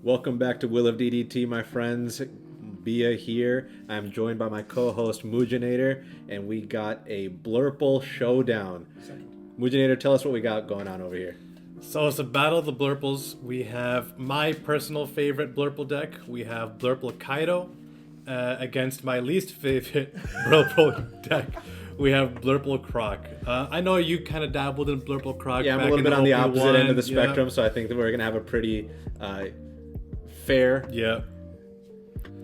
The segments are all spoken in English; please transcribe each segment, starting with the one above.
Welcome back to Will of DDT, my friends. Bia here. I'm joined by my co-host Mujinator, and we got a Blurple showdown. Mujinator, tell us what we got going on over here. So it's a battle of the Blurples. We have my personal favorite Blurple deck. We have Blurple Kaido against my least favorite Blurple deck. We have Blurple Croc. I know you kind of dabbled in Blurple Croc. Yeah, I'm a little bit on the opposite end of the spectrum, so I think that we're going to have a pretty fair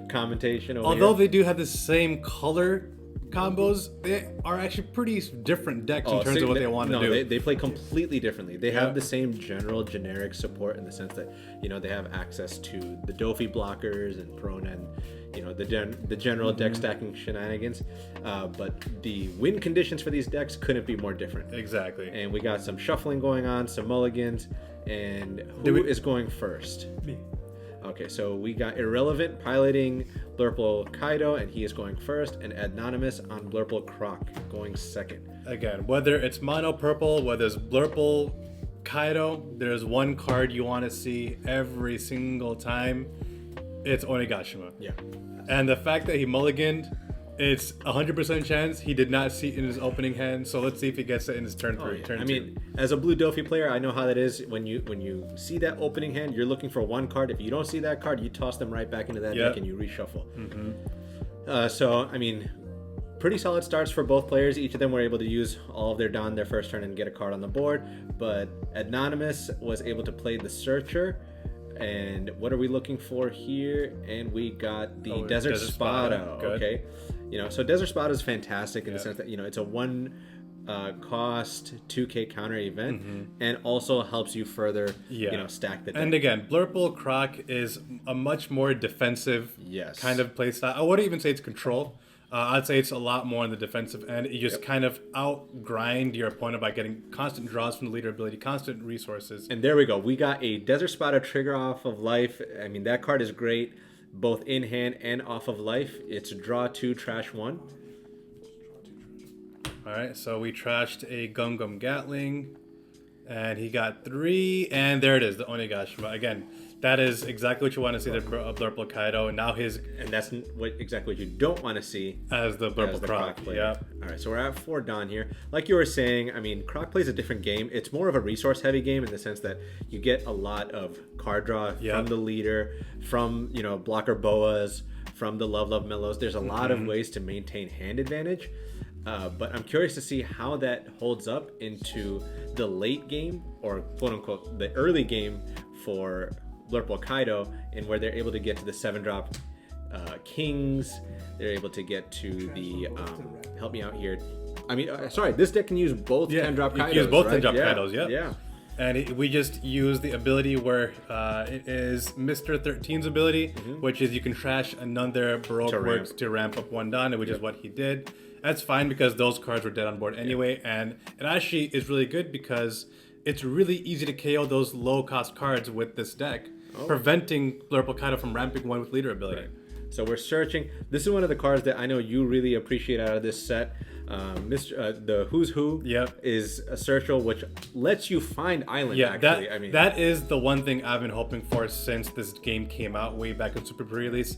commentation over Although here. they do have the same color combos, they are actually pretty different decks in terms of what they want to do. No, they play completely differently. They have the same generic support in the sense that, they have access to the Dofi blockers and Prona and, the general deck stacking shenanigans. But the win conditions for these decks couldn't be more different. Exactly. And we got some shuffling going on, some mulligans, and who is going first? Me. Okay, so we got Irrelevant piloting Blurple Kaido, and he is going first, and Anonymous on Blurple Croc going second. Again, whether it's mono purple, whether it's Blurple Kaido, there's one card you want to see every single time. It's Onigashima. Yeah. And the fact that he mulliganed, it's 100% chance he did not see it in his opening hand. So let's see if he gets it in his turn three. I mean, as a blue Dofi player, I know how that is. When you see that opening hand, you're looking for one card. If you don't see that card, you toss them right back into that deck and you reshuffle. So, I mean, pretty solid starts for both players. Each of them were able to use all of their Dawn their first turn and get a card on the board. But Anonymous was able to play the Searcher. And what are we looking for here? And we got the Desert Spada. Okay. So Desert Spada is fantastic in the sense that, it's a one cost 2k counter event and also helps you further, stack the deck. And again, Blurple Croc is a much more defensive kind of playstyle. I wouldn't even say it's control. I'd say it's a lot more on the defensive end. You just kind of out-grind your opponent by getting constant draws from the leader ability, constant resources. And there we go. We got a Desert Spada trigger off of life. I mean, that card is great, both in hand and off of life. It's draw 2, trash 1. All right, so we trashed a Gum Gum Gatling, and he got 3, and there it is, the Onigashima. Again, that is exactly what you want to see the Blurple Kaido, and now and that's exactly what you don't want to see as the Blurple Croc. Yeah. All right, so we're at 4 Dawn here. Like you were saying, I mean, Croc plays a different game. It's more of a resource-heavy game in the sense that you get a lot of card draw from the leader, from blocker boas, from the Love Mellows. There's a lot of ways to maintain hand advantage. But I'm curious to see how that holds up into the late game, or quote-unquote the early game for Blurple Kaido, and where they're able to get to the 7-drop Kings. They're able to get to the... help me out here. I mean, sorry, this deck can use both 10-drop Kaidos, use both right? 10-drop Kaidos, Yeah. And we just use the ability where it is Mr. 13's ability, which is you can trash another Baroque Works to ramp up 1 Dawn, which is what he did. That's fine because those cards were dead on board anyway, and it actually is really good because it's really easy to KO those low-cost cards with this deck, preventing Blurple Kaido from ramping 1 with leader ability. Right. So we're searching. This is one of the cards that I know you really appreciate out of this set. The Who's Who is a searcher, which lets you find Island. Actually, that is the one thing I've been hoping for since this game came out way back in Super Pre-Release.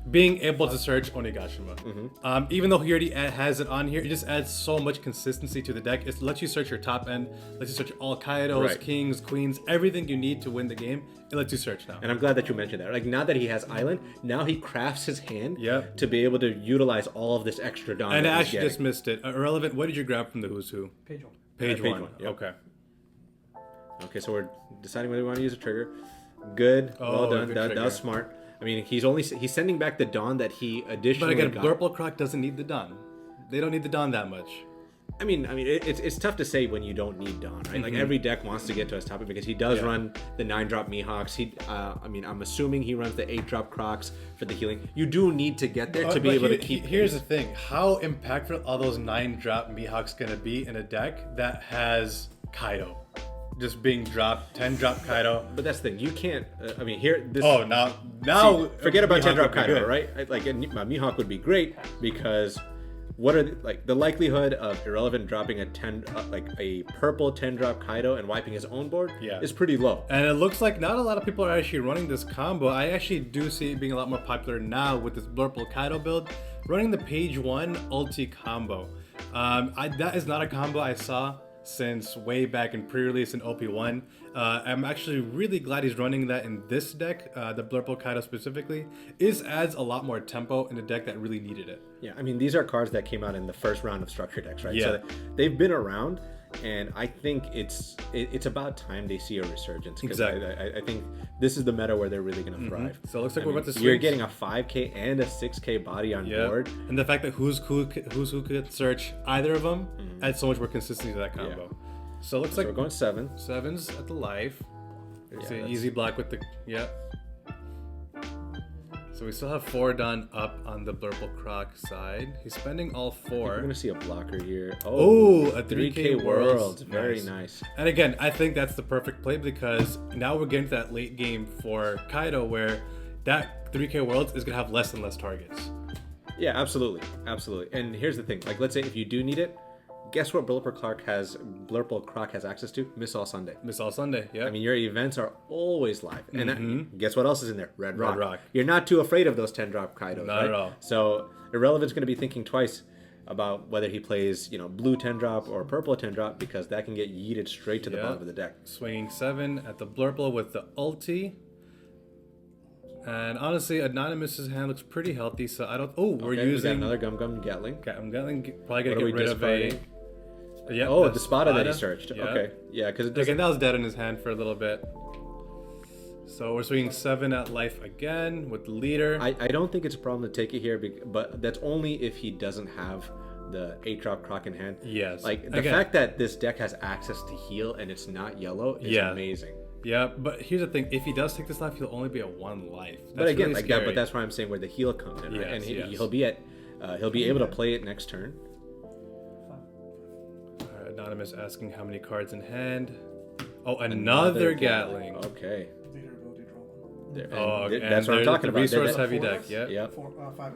Being able to search Onigashima. Even though he already has it on here, it just adds so much consistency to the deck. It lets you search your top end, lets you search all Kaidos, Kings, Queens, everything you need to win the game. It lets you search now. And I'm glad that you mentioned that. Like, now that he has Island, now he crafts his hand to be able to utilize all of this extra Dawn. And I actually just missed it. Irrelevant, what did you grab from the Who's Who? Page 1. Page 1. Yep. Okay, so we're deciding whether we want to use a trigger. Good. Well done. That was smart. I mean, he's sending back the Dawn that he additionally got. But again, Blurple Croc doesn't need the Dawn. They don't need the Dawn that much. I mean, it's tough to say when you don't need Dawn, right? Like, every deck wants to get to his topic because he does run the 9-drop Mihawks. I'm assuming he runs the 8-drop Crocs for the healing. You do need to get there to be able to keep. Here's the thing: how impactful are those 9-drop Mihawks gonna be in a deck that has Kaido? Just being dropped, 10-drop Kaido. But that's the thing. You can't. Here. This. Now. See, forget about 10-drop Kaido, right? Like, Mihawk would be great because what are the likelihood of Irrelevant dropping a 10 a purple 10-drop Kaido and wiping his own board is pretty low. And it looks like not a lot of people are actually running this combo. I actually do see it being a lot more popular now with this Blurple Kaido build, running the page 1 ulti combo. That is not a combo I saw since way back in pre-release in OP1. I'm actually really glad he's running that in this deck, the Blurple Kaido specifically. It adds a lot more tempo in a deck that really needed it. Yeah, I mean, these are cards that came out in the first round of structure decks, right? Yeah. So they've been around, and I think it's about time they see a resurgence. Exactly. I think this is the meta where they're really going to thrive. So it looks like we're about to swing. You're getting a 5K and a 6K body on board. And the fact that who's who could search either of them adds so much more consistency to that combo. Yeah. So it looks like we're going 7. 7's at the life. It's an that's easy block with the So we still have 4 done up on the Blurple Croc side. He's spending all 4. We're gonna see a blocker here. Oh, a 3K Worlds. Very nice. And again, I think that's the perfect play because now we're getting to that late game for Kaido where that 3K Worlds is gonna have less and less targets. Yeah, absolutely. And here's the thing. Let's say if you do need it, guess what Blurple Croc has access to? Miss All Sunday. Miss All Sunday, yeah. I mean, your events are always live. And guess what else is in there? Red Rock. You're not too afraid of those 10-drop Kaidos, Not at all. So Irrelevant's going to be thinking twice about whether he plays, blue 10-drop or purple 10-drop because that can get yeeted straight to the bottom of the deck. Swinging 7 at the Blurple with the ulti. And honestly, Anonymous's hand looks pretty healthy, so I don't... Oh, we're using... We got another Gum Gatling. Gatling, probably going to get rid of a... Yeah, the Spada that he searched. Yeah. Okay, yeah, because again, that was dead in his hand for a little bit. So we're swinging 7 at life again with the leader. I don't think it's a problem to take it here, but that's only if he doesn't have the 8-drop Croc in hand. Yes. The fact that this deck has access to heal and it's not yellow is amazing. Yeah, but here's the thing: if he does take this life, he'll only be at 1 life. That's but again, really scary. but that's why I'm saying where the heal comes in, right? Yes, And he'll be able to play it next turn. Anonymous asking how many cards in hand. Oh, another Gatling. Okay. And that's what I'm talking about. Resource heavy deck. Yeah. Yep. 5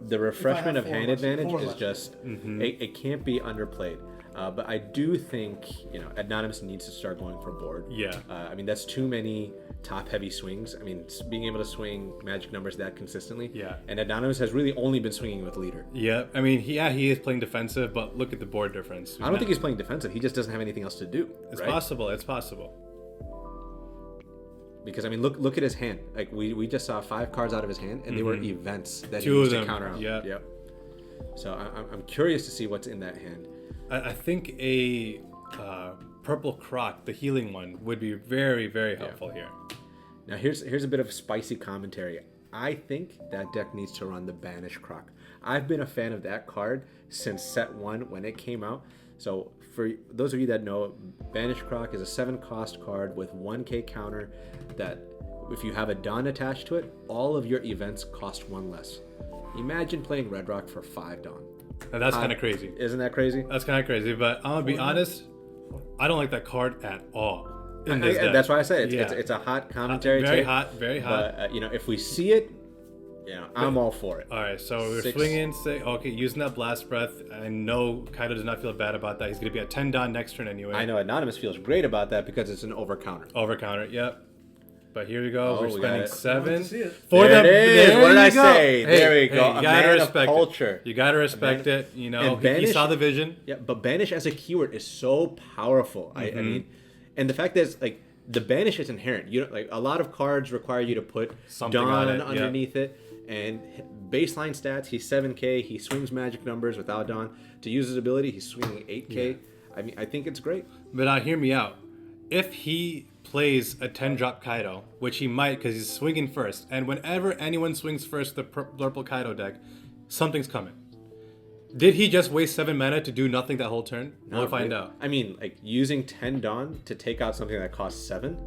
The refreshment of hand advantage is left. just it can't be underplayed. But I do think Anonymous needs to start going for board. Yeah. I mean that's too many top-heavy swings. I mean being able to swing magic numbers that consistently. Yeah. And Anonymous has really only been swinging with leader. Yeah. I mean he is playing defensive, but look at the board difference. I don't think he's playing defensive. He just doesn't have anything else to do. It's possible. It's possible. Because I mean, look at his hand. Like we just saw 5 cards out of his hand, and they were events that he 2 used of to them. counter out. Yep. Yep. So I'm curious to see what's in that hand. I think a purple Croc, the healing one, would be very, very helpful here. Now here's a bit of spicy commentary. I think that deck needs to run the Banish Croc. I've been a fan of that card since set 1 when it came out. So for those of you that know, Banish Croc is a 7-cost card with 1K counter that if you have a Dawn attached to it, all of your events cost 1 less. Imagine playing Red Rock for 5 Dawn. Now that's kind of crazy. Isn't that crazy? That's kind of crazy, but I'm going to be honest, I don't like that card at all. In this deck. That's why I said it's a hot commentary very take. hot, very hot. But if we see it, I'm all for it. All right, so we're swinging. Okay, using that blast breath. I know Kaido does not feel bad about that. He's going to be at 10 Dawn next turn anyway. I know Anonymous feels great about that because it's an over counter. Over counter, yep. But here we go. We're spending 7 for there it is. What did I say? Hey, there we go. You a gotta man respect of culture. You gotta respect it. He saw the vision. Yeah, but Banish as a keyword is so powerful. I mean, and the fact is the Banish is inherent. A lot of cards require you to put something Dawn underneath it. And baseline stats, he's 7K. He swings magic numbers without Dawn. To use his ability, he's swinging 8K. Yeah. I mean, I think it's great. But hear me out. If he plays a 10-drop Kaido, which he might because he's swinging first, and whenever anyone swings first the Blurple Kaido deck, something's coming. Did he just waste 7 mana to do nothing that whole turn? We'll find out. I mean, using 10 Dawn to take out something that costs 7,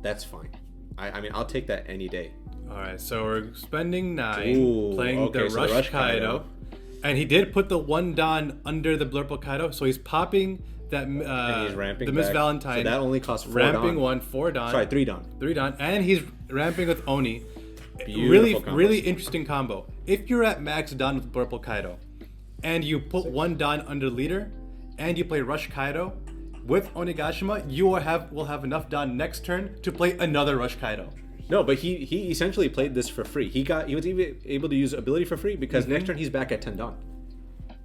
that's fine. I mean, I'll take that any day. All right, so we're spending 9, playing the Rush Kaido. And he did put the 1 Dawn under the Blurple Kaido, so he's popping that and he's ramping the Miss back. Valentine. So that only costs 4 ramping Dawn. 4 Dawn. Sorry, 3 Dawn. 3 Dawn, and he's ramping with Oni. Beautiful Really interesting combo. If you're at max Dawn with Blurple Kaido, and you put 1 Don under leader, and you play Rush Kaido, with Onigashima, you will have enough Don next turn to play another Rush Kaido. No, but he essentially played this for free. He was even able to use ability for free because next turn he's back at 10 Don.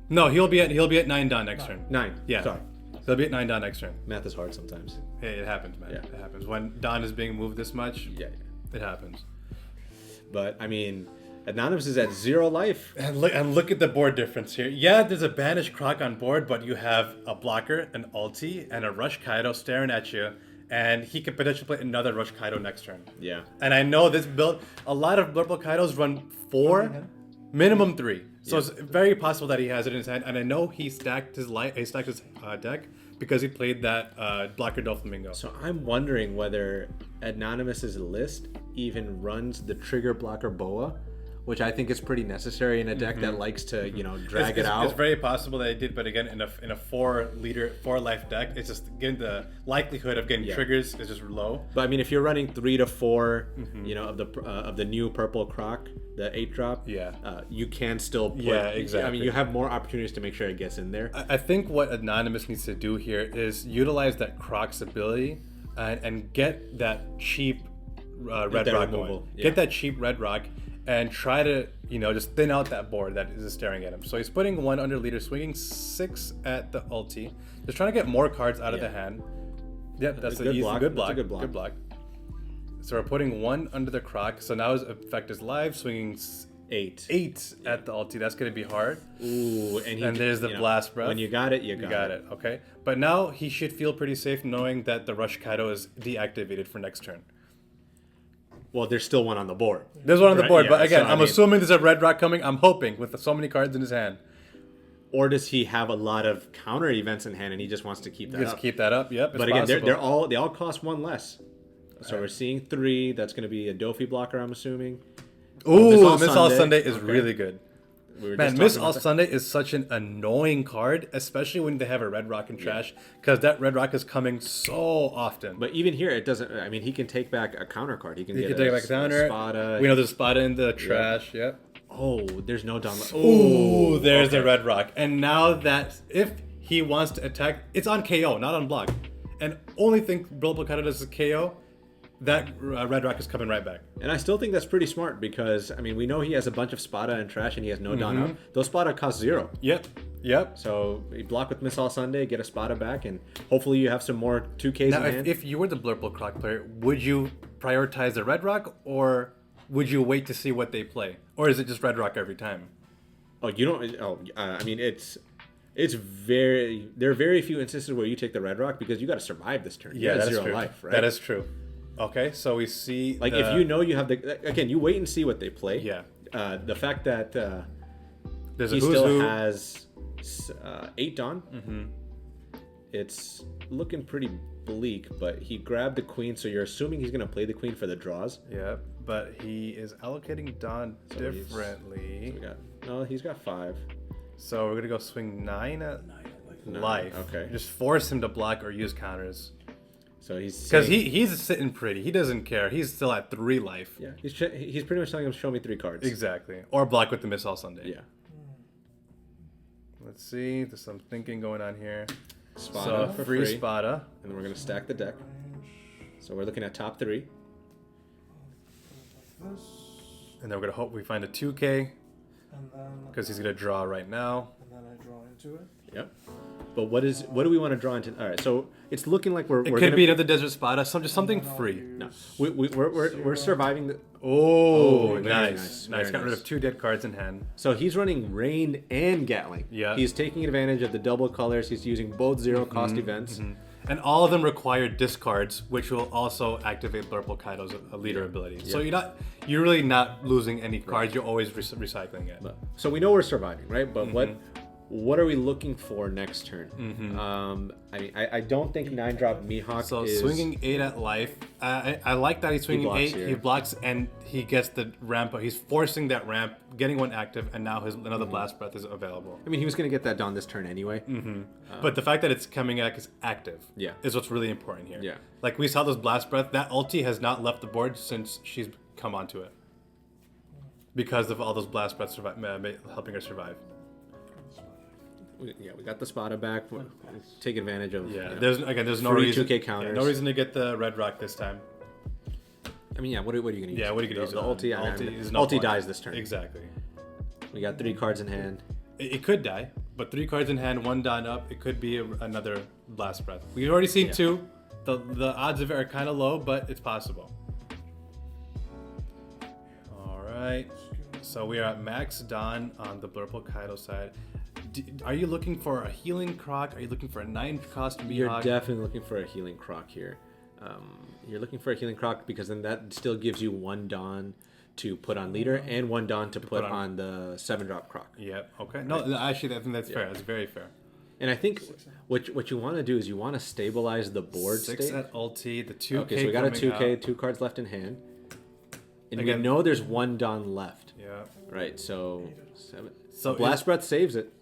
No, he'll be at 9 Don next turn. 9. Yeah. Sorry. So he'll be at 9 Don next turn. Math is hard sometimes. Hey, it happens, man. Yeah. It happens. When Don is being moved this much, Yeah. it happens. But I mean, Anonymous is at 0 life. And look at the board difference here. Yeah, there's a banished Croc on board, but you have a blocker, an ulti, and a Rush Kaido staring at you. And he could potentially play another Rush Kaido next turn. Yeah. And I know this build, a lot of Blurple Kaidos run 4, minimum 3. So it's very possible that he has it in his hand. And I know he stacked his deck because he played that blocker Doflamingo. So I'm wondering whether Anonymous's list even runs the trigger blocker Boa, which I think is pretty necessary in a deck that likes to, drag it out. It's very possible that it did, but again, in a 4 life deck, it's just getting the likelihood of getting triggers is just low. But I mean, if you're running 3 to 4, of the new purple Croc, the 8-drop, you can still put. Yeah, exactly. I mean, you have more opportunities to make sure it gets in there. I think what Anonymous needs to do here is utilize that Croc's ability and get that cheap red rock going. Yeah. Get that cheap red rock. And try to, just thin out that board that is staring at him. So he's putting 1 under leader, swinging 6 at the ulti. Just trying to get more cards out of the hand. Yep, that's a good block. Good block. Good block. So we're putting 1 under the Croc. So now his effect is live, swinging 8 at the ulti. That's going to be hard. Ooh, and there's the blast breath. When you got it, you got it. Okay. But now he should feel pretty safe knowing that the Rush Kaido is deactivated for next turn. Well, there's still one on the board. There's one on the board, but again, I'm assuming there's a red rock coming. I'm hoping with so many cards in his hand. Or does he have a lot of counter events in hand and he just wants to keep that up? Just keep that up. Yep. But again, they all cost 1 less. So we're seeing 3. That's going to be a Dofi blocker, I'm assuming. Ooh, Miss All Sunday is really good. Man, Miss All Sunday is such an annoying card, especially when they have a red rock in trash, because that red rock is coming so often. But even here, it doesn't. I mean, he can take back a counter card. He can take back a counter. Spada. We know there's Spada in the trash. Yep. Oh, there's no down. Ooh, there's the red rock. And now that if he wants to attack, it's on KO, not on block. And only thing Blurple Kaido does is KO. That red rock is coming right back. And I still think that's pretty smart because, I mean, we know he has a bunch of Spada and trash and he has no down up. Those Spada cost 0. Yep. So you block with Miss All Sunday, get a Spada back, and hopefully you have some more 2Ks now, in hand. If you were the Blurple Croc player, would you prioritize the red rock or would you wait to see what they play? Or is it just red rock every time? Oh, you don't... Oh, I mean, there are very few instances where you take the red rock because you got to survive this turn. Yeah, that's 0 true. life, right? That is true. Okay, so we see if you know you have again, you wait and see what they play. Yeah. The fact that he still has 8 Dawn. It's looking pretty bleak, but he grabbed the queen, so you're assuming he's going to play the queen for the draws. Yeah, but he is allocating Dawn differently. He's got 5. So we're going to go swing 9 at life. Okay. Just force him to block or use counters. So he's sitting pretty. He doesn't care. He's still at 3 life. Yeah, he's pretty much telling him, show me 3 cards. Exactly. Or block with the Miss All Sunday. Yeah. Let's see. There's some thinking going on here. Spada for free Spada. And then we're going to stack the deck. So we're looking at top 3. And then we're going to hope we find a 2K. Because he's going to draw right now. And then I draw into it. Yep. But what do we want to draw into? All right, so it's looking like we're could be another Desert Spada, just something free. No, we're surviving the. Nice. Got rid of 2 dead cards in hand. So he's running Rain and Gatling. Yeah. He's taking advantage of the double colors. He's using both 0 cost events. And all of them require discards, which will also activate Blurple Kaido's leader ability. So you're really not losing any cards. You're always recycling it. So we know we're surviving, right? But what are we looking for next turn? I mean, I don't think 9-drop Mihawk so is... swinging 8 at life. I like that he's swinging 8. Here. He blocks and he gets the ramp. He's forcing that ramp, getting one active, and now another Blast Breath is available. I mean, he was going to get that done this turn anyway. But the fact that it's coming back is active is what's really important here. Yeah. Like we saw those Blast Breath, that ulti has not left the board since she's come onto it. Because of all those Blast Breaths helping her survive. we got the spotter back. Take advantage of. Yeah, you know, there's no free reason. 2K counters. Yeah, no reason to get the red rock this time. I mean, what are you gonna use? Yeah, what are you gonna use? The ulti. Ulti dies this turn. Exactly. We got 3 cards in hand. It could die, but 3 cards in hand, 1 Dawn up. It could be another Blast Breath. We've already seen 2. The odds of it are kind of low, but it's possible. All right. So we are at max Dawn on the Blurple Kaido side. Are you looking for a healing Croc? Are you looking for a 9-cost Mihawk? You're definitely looking for a healing Croc here. You're looking for a healing Croc because then that still gives you 1 Dawn to put on leader and 1 Dawn to put on the 7-drop Croc. Yep. Okay. No, actually, I think that's fair. That's very fair. And I think what you want to do is you want to stabilize the board 6 state. at ulti, the 2K. Okay, so we got a 2K, out. 2 cards left in hand. And Again, we know there's 1 Dawn left. Yeah. Right, so 7. So Blast Breath saves it.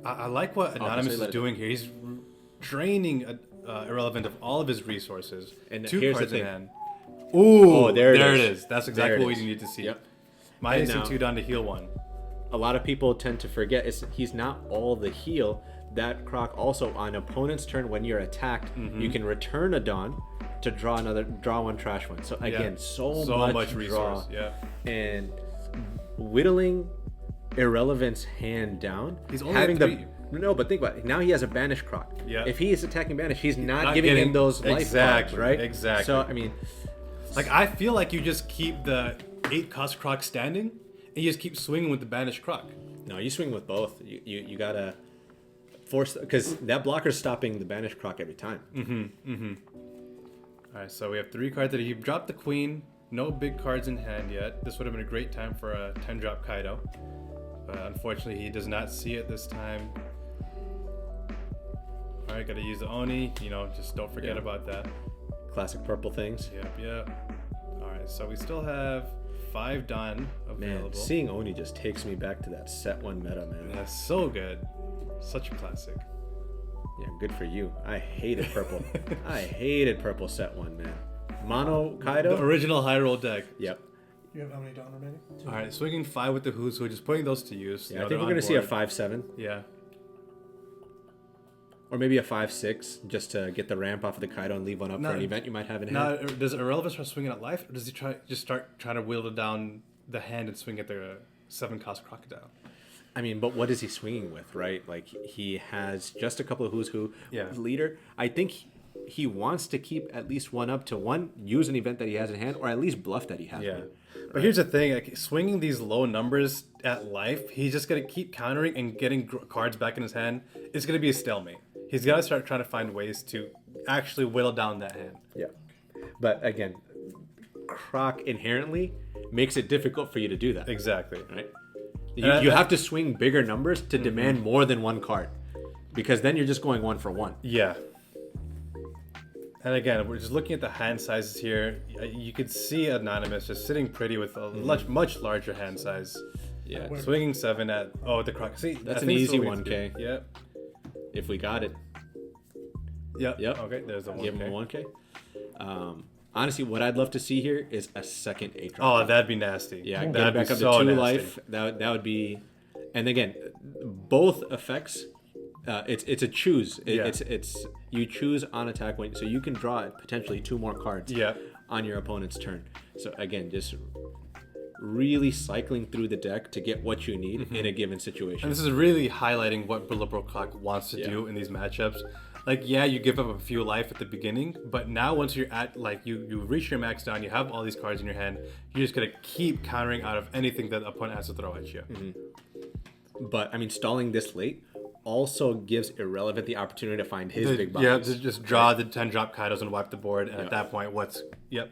I like what Anonymous is doing here. He's draining Irrelevant of all of his resources. And 2 here's cards the in thing. hand. Ooh, Oh, there it is. That's exactly what we need to see. Yep. Minus 2 Dawn to heal 1. A lot of people tend to forget he's not all the heal. That Croc also on opponent's turn when you're attacked, you can return a Dawn to draw 1 trash one. So again, so much resource. draw. Yeah. And whittling Irrelevant's hand down. He's only having at 3. No, but think about it. Now he has a Banish Croc. Yeah. If he is attacking Banish, he's not giving him those life cards, right? Exactly. So I mean, like I feel like you just keep the 8-cost Croc standing, and you just keep swinging with the Banished Croc. no, you swing with both. You gotta force because that blocker's stopping the Banished Croc every time. All right, so we have 3 cards that he dropped the Queen. No big cards in hand yet. This would have been a great time for a 10-drop Kaido. But unfortunately, he does not see it this time. All right, got to use the Oni. You know, just don't forget about that. Classic purple things. Yep. All right, so we still have 5 Dawn available. Man, seeing Oni just takes me back to that set 1 meta, man. That's so good. Such a classic. Yeah, good for you. I hated purple. I hated purple set 1, man. Mono Kaido? The original high roll deck. Yep. You have how many Dawn remaining? All right, swinging 5 with the Who's Who, just putting those to use. Yeah, I think we're going to see a 5-7. Yeah. Or maybe a 5-6, just to get the ramp off of the Kaido and leave 1 up for an event you might have in hand. Now, does Irrelevant start swinging at life, or does he start trying to whittle down the hand and swing at the 7-cost Crocodile? I mean, but what is he swinging with, right? Like, he has just a couple of Who's Who leader. I think he wants to keep at least 1 up to 1, use an event that he has in hand, or at least bluff that he has. Yeah. But here's the thing, like swinging these low numbers at life, he's just going to keep countering and getting cards back in his hand. It's going to be a stalemate. He's got to start trying to find ways to actually whittle down that hand. Yeah. But again, Croc inherently makes it difficult for you to do that. Exactly. Right? You have to swing bigger numbers to demand more than 1 card. Because then you're just going 1 for 1. Yeah. And again, we're just looking at the hand sizes here. You could see Anonymous just sitting pretty with a much larger hand size. Yeah. Swinging 7 at the Croc. See, That's I an think easy what we need to 1K. do. Yep. If we got it. Yep. Yep. Okay, there's the 1K. Give him a 1K. Honestly, what I'd love to see here is a second 8-drop. Oh, that'd be nasty. Yeah, get that'd back be up so to 2 nasty. life. That would be, and again, both effects. It's a choose. It's you choose on attack when so you can draw potentially 2 more cards. On your opponent's turn. So again, just really cycling through the deck to get what you need in a given situation. And this is really highlighting what Blurple Croc wants to do in these matchups. Like, yeah, you give up a few life at the beginning, but now once you're at, like, you reach your max down, you have all these cards in your hand, you're just going to keep countering out of anything that the opponent has to throw at you. But, I mean, stalling this late also gives Irrelevant the opportunity to find his big bodies. Yeah, to just draw the 10-drop Kaidos and wipe the board, and at that point, Yeah.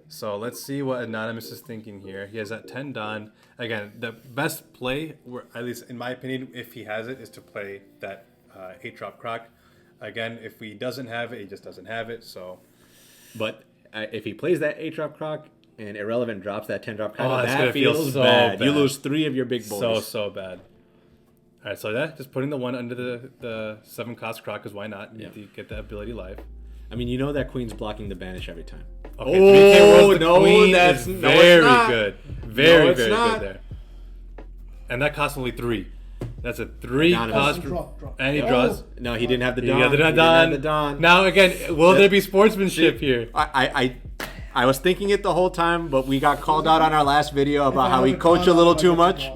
So let's see what Anonymous is thinking here. He has that 10 Dawn. Again, the best play, at least in my opinion, if he has it, is to play that 8-drop Croc. Again, if he doesn't have it, he just doesn't have it. So, but if he plays that 8-drop Croc and Irrelevant drops that 10-drop Kaido, that's that gonna feel feels so bad. bad. You lose 3 of your big boys. So bad. All right, so just putting the 1 under the 7-cost Croc, because why not? You get the ability live. I mean, you know that Queen's blocking the Banish every time. Okay, 3K World, the no, Queen that's is very not. good. Very it's good not. there. And that costs only 3. That's a 3 cost. Drop. And he draws. No, he didn't have the He Don. got the He didn't Don. have the Don. Now again, will there be sportsmanship here? I was thinking it the whole time, but we got called out on our last video about how we coach a little too much.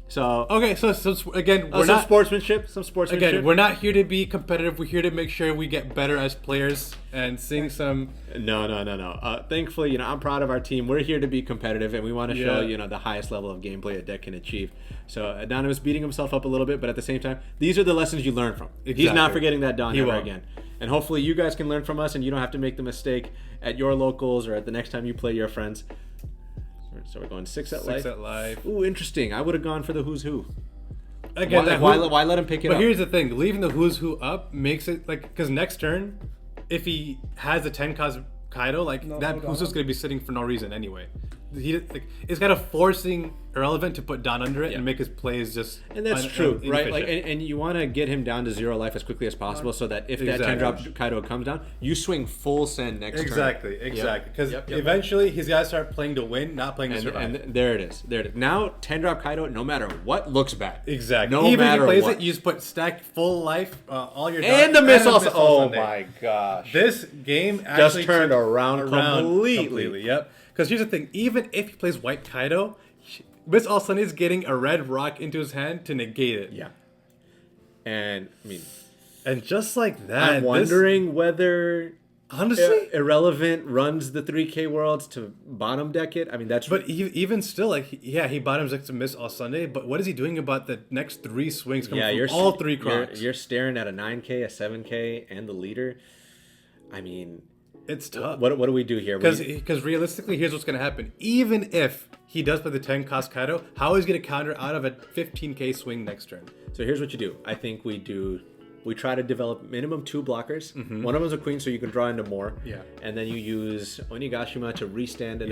So okay, so again, we're some not sportsmanship. Some sportsmanship. again. We're not here to be competitive. We're here to make sure we get better as players and seeing some. No. Thankfully, I'm proud of our team. We're here to be competitive, and we want to show Yeah. the highest level of gameplay a deck can achieve. So Anonymous beating himself up a little bit, but at the same time, these are the lessons you learn from. He's not Exactly. forgetting that Don He ever won't. again. And hopefully, you guys can learn from us, and you don't have to make the mistake at your locals or at the next time you play your friends. So we're going 6 at life. 6 at life. Ooh, interesting. I would have gone for the who's who. Again, Why let him pick it up? But here's the thing: leaving the who's who up makes it because next turn, if he has a 10 cost Kaido, that who's who's gonna be sitting for no reason anyway. It's kind of forcing Irrelevant to put Don under it and make his plays just. And that's true, right? And you want to get him down to 0 life as quickly as possible, so that if that 10 drop Kaido comes down, you swing full send next turn. Exactly. Because eventually he's got to start playing to win, not playing to survive. And there it is. Now 10 drop Kaido, no matter what, looks bad. Exactly. No Even matter if he plays what. it, you just put stack full life, all your And the miss also. Oh my gosh! This game actually just turned around completely. Yep. Because here's the thing: even if he plays white Kaido, Miss All Sunday is getting a red rock into his hand to negate it. Yeah. And and just like that, I'm wondering whether honestly Irrelevant runs the 3K Worlds to bottom deck it. That's. But even still, he bottoms decks to Miss All Sunday. But what is he doing about the next 3 swings coming from all 3 Crocs? You're staring at a 9K, a 7K, and the leader. It's tough. What do we do here? Because realistically, here's what's going to happen. Even if he does play the 10 cost Kaido, how is he going to counter out of a 15K swing next turn? So here's what you do. I think we try to develop minimum 2 blockers. Mm-hmm. One of them's a queen, so you can draw into more. Yeah. And then you use Onigashima to restand in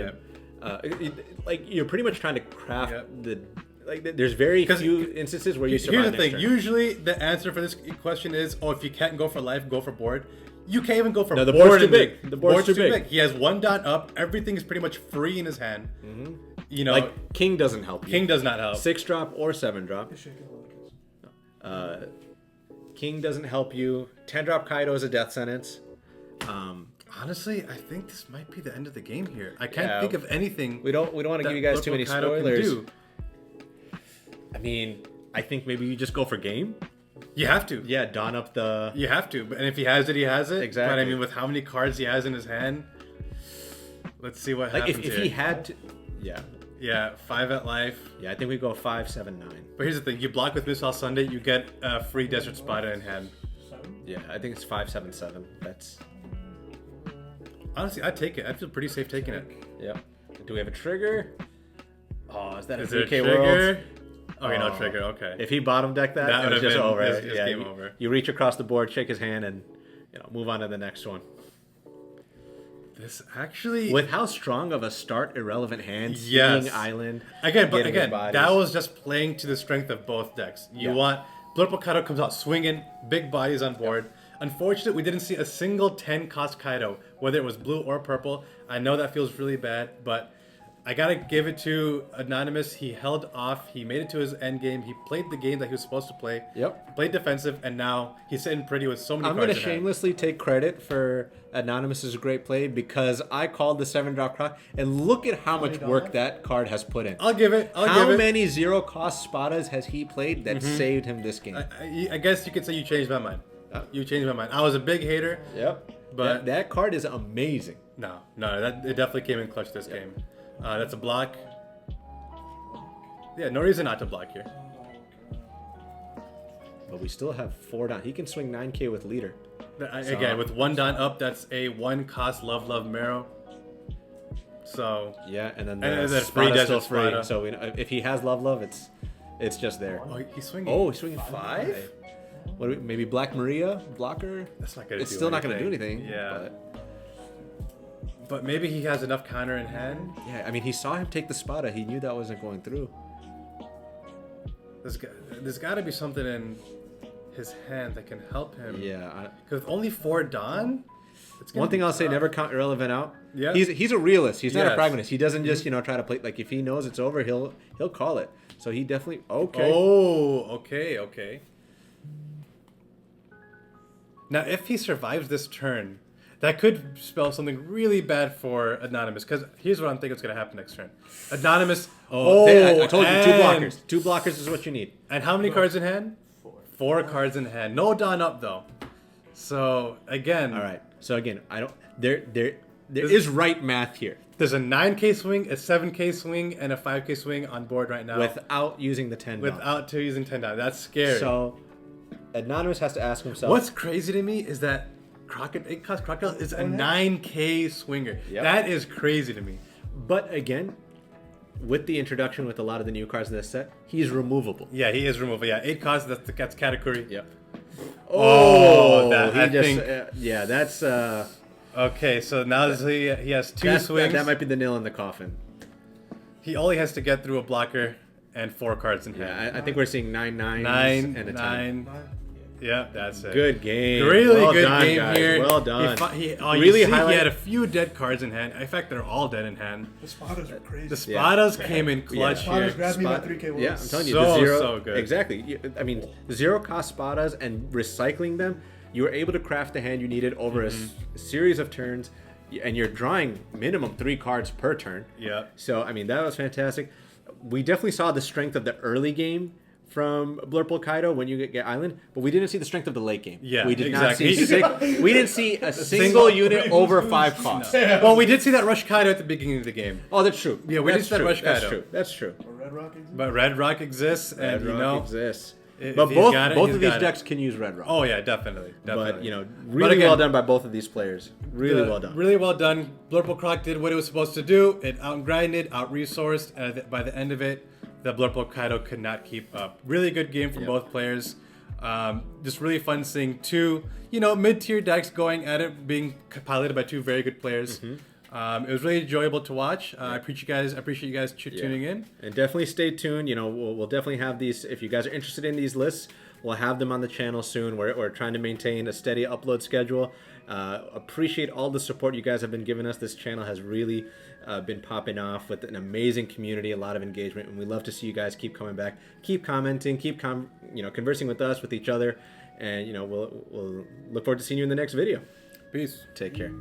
you're pretty much trying to craft there's very few instances where you survive. Here's the thing. turn. Usually the answer for this question is, if you can't go for life, go for board. You can't even go for board. The board's too big. The board's too big. He has 1 dot up. Everything is pretty much free in his hand. Mm-hmm. King doesn't help you. King does not help. 6 drop or 7 drop. King doesn't help you. 10 drop Kaido is a death sentence. Honestly, I think this might be the end of the game here. I can't think of anything. We don't want to give you guys too many Kaido spoilers. I think maybe you just go for game. You have to. Yeah, don up the... You have to. And if he has it, he has it. Exactly. But with how many cards he has in his hand, let's see what happens if he had to... Yeah. Yeah, 5 at life. Yeah, I think we go 5, 7, 9. But here's the thing. You block with Miss All Sunday, you get a free Desert Spada in hand. Yeah, I think it's 5, 7, 7. That's... Honestly, I'd take it. I feel pretty safe taking it. Yeah. Do we have a trigger? Oh, is that a 3K there a trigger? World? Okay, no trigger. Okay. If he bottom decked that it was just over. It's game over. You reach across the board, shake his hand, and move on to the next one. This actually, with how strong of a start Irrelevant hand, seeing Island again, that was just playing to the strength of both decks. You want Blurple Kaido comes out swinging, big bodies on board. Yep. Unfortunately, we didn't see a single 10 cost Kaido, whether it was blue or purple. I know that feels really bad, but I gotta give it to Anonymous. He held off. He made it to his end game. He played the game that he was supposed to play. Yep. Played defensive, and now he's sitting pretty with so many cards. I'm gonna shamelessly take credit for Anonymous's great play because I called the 7-drop Croc, and look at how much work that card has put in. I'll give it. How many 0-cost Spadas has he played that saved him this game? I guess you could say you changed my mind. You changed my mind. I was a big hater. Yep. But that card is amazing. No, it definitely came in clutch this game. That's a block. Yeah, no reason not to block here. But we still have 4 down. He can swing 9K with leader. Again, with 1 down up, that's a 1-cost Love Marrow. So yeah, and then the free Desert Spada. So if he has Love, it's just there. Oh, he's swinging. Oh, he's swinging 5. What? Maybe Black Maria blocker. That's not gonna. It's still not gonna do anything. Yeah. But maybe he has enough counter in hand. Yeah, I mean, he saw him take the Spada. He knew that wasn't going through. There's got to be something in his hand that can help him. Yeah. Because with only 4 Dawn, One thing I'll say, never count irrelevant out. Yeah. He's a realist. He's not a Yes. pragmatist. He doesn't just, try to play. Like, if he knows it's over, he'll call it. So he definitely... Okay. Oh, okay. Now, if he survives this turn, that could spell something really bad for Anonymous. Because here's what I'm thinking is going to happen next turn. Anonymous... I told you, 2 blockers. 2 blockers is what you need. And how many cards in hand? 4 cards in hand. No Dawn up, though. So, again... All right. So, again, I don't... There is right math here. There's a 9k swing, a 7k swing, and a 5k swing on board right now. Without using the 10 down. Without using 10 down. That's scary. So, Anonymous has to ask himself... What's crazy to me is that Crocodile is a 9k swinger. Yep. That is crazy to me. But, again, with the introduction with a lot of the new cards in this set, he's removable. Yeah, he is removable. Yeah, 8 costs, that's category. Yep. Yeah, that's... Okay, so now he has 2 swings. That might be the nail in the coffin. He only has to get through a blocker and 4 cards in hand. Yeah, I think we're seeing 9 nines 9 and a 9. 10. Yeah, that's it. Good game. Really well good done, game guys. here. Well done. He Really had a few dead cards in hand. In fact, they're all dead in hand. The Spadas are crazy. The Spadas came in clutch Spadas here. grabbed me by 3K once. Yeah, I'm telling you, So, the zero, so good. Exactly. I mean, 0 cost spadas and recycling them, you were able to craft the hand you needed over a series of turns, and you're drawing minimum 3 cards per turn. Yeah. So, I mean, that was fantastic. We definitely saw the strength of the early game from Blurple Kaido when you get Island, but we didn't see the strength of the late game. Yeah, we did exactly. not see we didn't see a single unit over 5 costs. No. Well, we did see that Rush Kaido at the beginning of the game. Oh, that's true. Yeah, we did see that Rush That's Kaido. true. That's true. Or Red Rock exists. But Red Rock exists, and Red Rock exists. if But he's both got it, both he's of these got it. decks can use Red Rock. Oh yeah, definitely. But really again, well done by both of these players. Really well done. Really well done. Blurple Croc did what it was supposed to do. It out-grinded, out-resourced, and by the end of it, the Blurple Kaido could not keep up. Really good game from both players. Just really fun seeing 2, mid-tier decks going at it, being piloted by 2 very good players. It was really enjoyable to watch. I appreciate you guys tuning in. And definitely stay tuned. We'll definitely have these. If you guys are interested in these lists, we'll have them on the channel soon. We're trying to maintain a steady upload schedule. Appreciate all the support you guys have been giving us. This channel has really been popping off with an amazing community, a lot of engagement, and we love to see you guys keep coming back, keep commenting, keep conversing with us, with each other, and we'll look forward to seeing you in the next video. Peace. Take care.